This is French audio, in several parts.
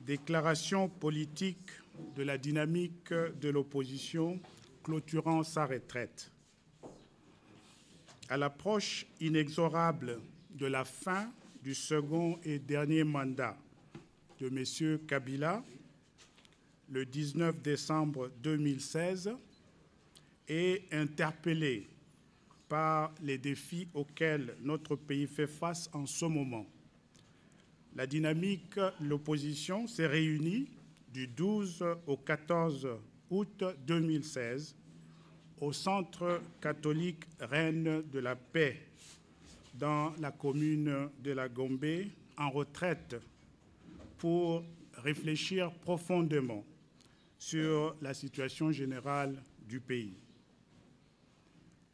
Déclaration politique de la dynamique de l'opposition clôturant sa retraite. À l'approche inexorable de la fin du second et dernier mandat de M. Kabila, le 19 décembre 2016, et interpellé par les défis auxquels notre pays fait face en ce moment, la dynamique de l'opposition s'est réunie du 12 au 14 août 2016 au Centre catholique Reine de la Paix dans la commune de la Gombe, en retraite, pour réfléchir profondément sur la situation générale du pays.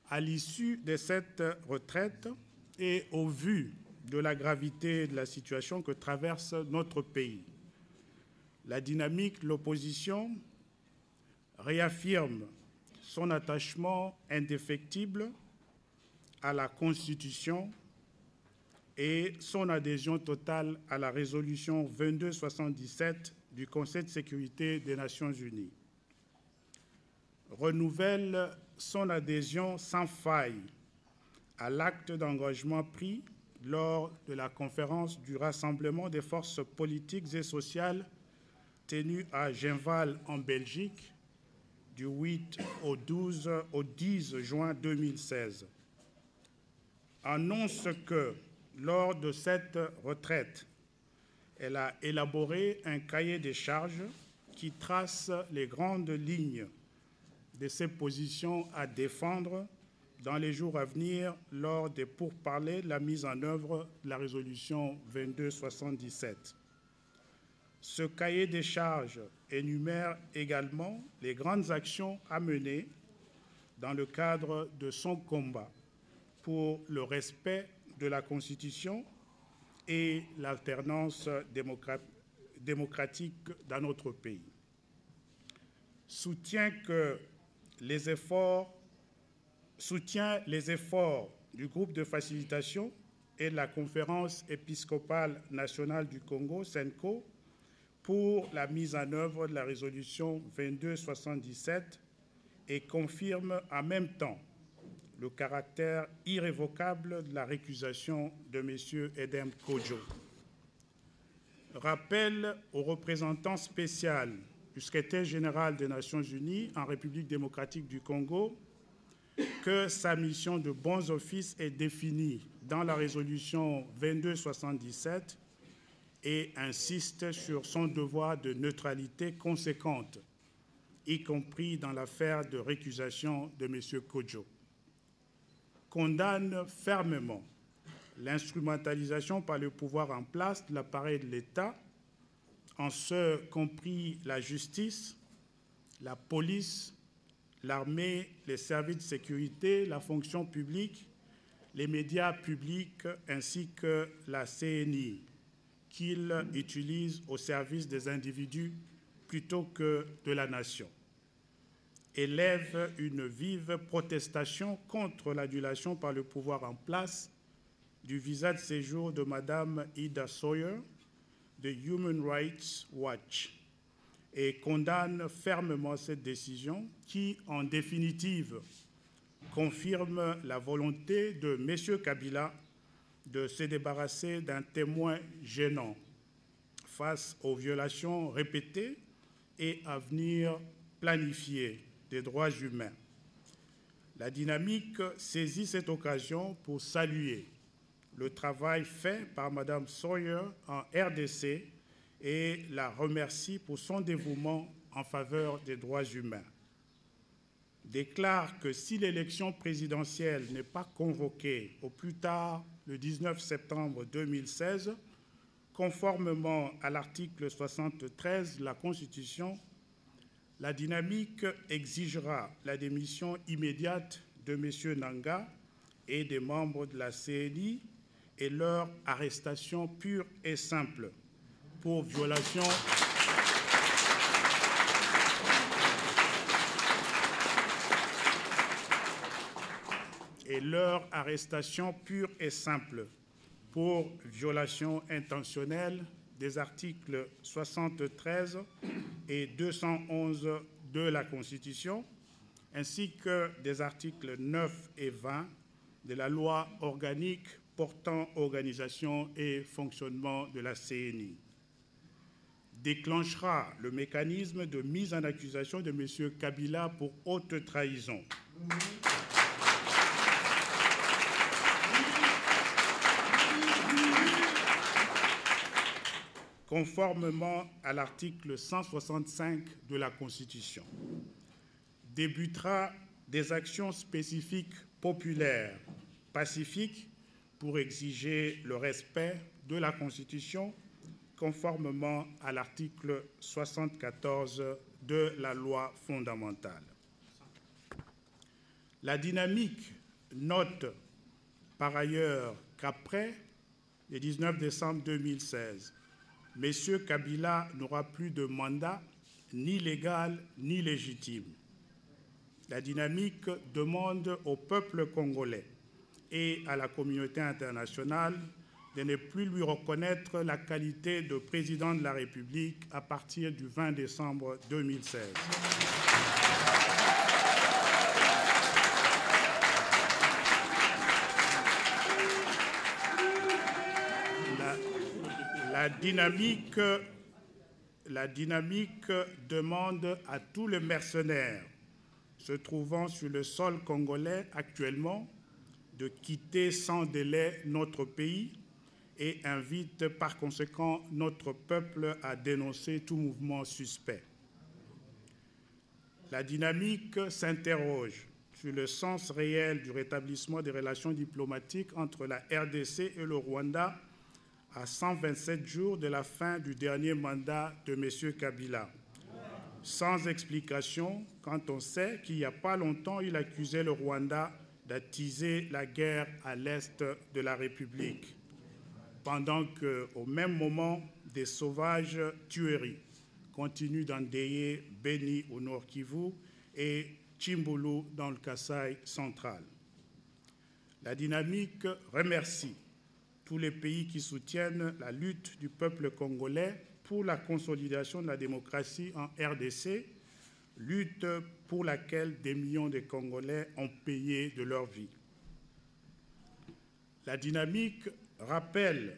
À l'issue de cette retraite et au vu de la gravité de la situation que traverse notre pays, la dynamique de l'opposition réaffirme son attachement indéfectible à la Constitution et son adhésion totale à la résolution 2277 du Conseil de sécurité des Nations unies. Renouvelle son adhésion sans faille à l'acte d'engagement pris lors de la conférence du Rassemblement des forces politiques et sociales tenue à Genval en Belgique du 8 au 10 juin 2016. Annonce que, lors de cette retraite, elle a élaboré un cahier des charges qui trace les grandes lignes de ses positions à défendre dans les jours à venir lors des pourparlers de la mise en œuvre de la résolution 2277. Ce cahier des charges énumère également les grandes actions à mener dans le cadre de son combat pour le respect de la Constitution et l'alternance démocratique dans notre pays. Soutient les efforts du groupe de facilitation et de la Conférence épiscopale nationale du Congo, CENCO, pour la mise en œuvre de la résolution 2277 et confirme en même temps le caractère irrévocable de la récusation de M. Edem Kodjo. Rappel au représentant spécial du secrétaire général des Nations unies en République démocratique du Congo que sa mission de bons offices est définie dans la résolution 2277 et insiste sur son devoir de neutralité conséquente, y compris dans l'affaire de récusation de M. Kodjo. Condamne fermement l'instrumentalisation par le pouvoir en place de l'appareil de l'État, en ce compris la justice, la police, l'armée, les services de sécurité, la fonction publique, les médias publics ainsi que la CNI, qu'il utilise au service des individus plutôt que de la nation. Élève une vive protestation contre l'annulation par le pouvoir en place du visa de séjour de Mme Ida Sawyer de Human Rights Watch et condamne fermement cette décision qui, en définitive, confirme la volonté de M. Kabila de se débarrasser d'un témoin gênant face aux violations répétées et à venir planifiées des droits humains. La dynamique saisit cette occasion pour saluer le travail fait par Mme Sawyer en RDC et la remercie pour son dévouement en faveur des droits humains. Déclare que si l'élection présidentielle n'est pas convoquée au plus tard le 19 septembre 2016, conformément à l'article 73 de la Constitution, la dynamique exigera la démission immédiate de M. Nanga et des membres de la CNI et leur arrestation pure et simple pour violation intentionnelle des articles 73 et 211 de la Constitution, ainsi que des articles 9 et 20 de la loi organique portant organisation et fonctionnement de la CENI. Déclenchera le mécanisme de mise en accusation de M. Kabila pour haute trahison. Conformément à l'article 165 de la Constitution. Débutera des actions spécifiques populaires, pacifiques, pour exiger le respect de la Constitution, conformément à l'article 74 de la loi fondamentale. La dynamique note par ailleurs qu'après le 19 décembre 2016, M. Kabila n'aura plus de mandat ni légal ni légitime. La dynamique demande au peuple congolais et à la communauté internationale de ne plus lui reconnaître la qualité de président de la République à partir du 20 décembre 2016. La dynamique demande à tous les mercenaires se trouvant sur le sol congolais actuellement de quitter sans délai notre pays et invite par conséquent notre peuple à dénoncer tout mouvement suspect. La dynamique s'interroge sur le sens réel du rétablissement des relations diplomatiques entre la RDC et le Rwanda à 127 jours de la fin du dernier mandat de M. Kabila. Sans explication, quand on sait qu'il n'y a pas longtemps, il accusait le Rwanda d'attiser la guerre à l'est de la République, pendant qu'au même moment, des sauvages tueries continuent d'endeuiller Beni au Nord Kivu et Chimbulu dans le Kasaï central. La dynamique remercie tous les pays qui soutiennent la lutte du peuple congolais pour la consolidation de la démocratie en RDC, lutte pour laquelle des millions de Congolais ont payé de leur vie. La dynamique rappelle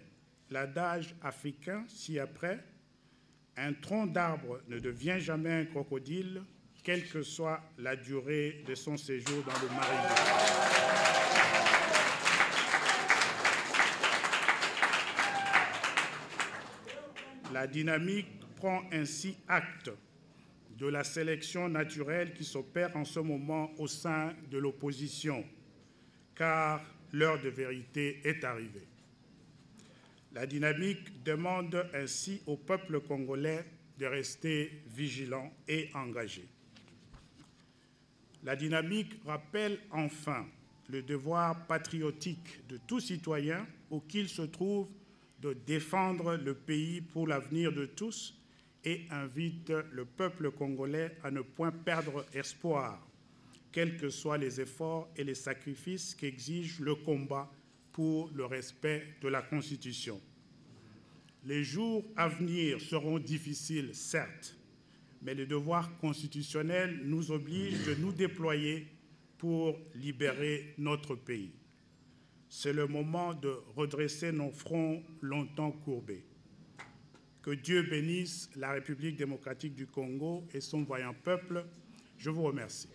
l'adage africain ci-après, un tronc d'arbre ne devient jamais un crocodile, quelle que soit la durée de son séjour dans le marais. La dynamique prend ainsi acte de la sélection naturelle qui s'opère en ce moment au sein de l'opposition, car l'heure de vérité est arrivée. La dynamique demande ainsi au peuple congolais de rester vigilant et engagé. La dynamique rappelle enfin le devoir patriotique de tout citoyen où qu'il se trouve de défendre le pays pour l'avenir de tous et invite le peuple congolais à ne point perdre espoir, quels que soient les efforts et les sacrifices qu'exige le combat pour le respect de la Constitution. Les jours à venir seront difficiles, certes, mais le devoir constitutionnel nous oblige de nous déployer pour libérer notre pays. C'est le moment de redresser nos fronts longtemps courbés. Que Dieu bénisse la République démocratique du Congo et son vaillant peuple. Je vous remercie.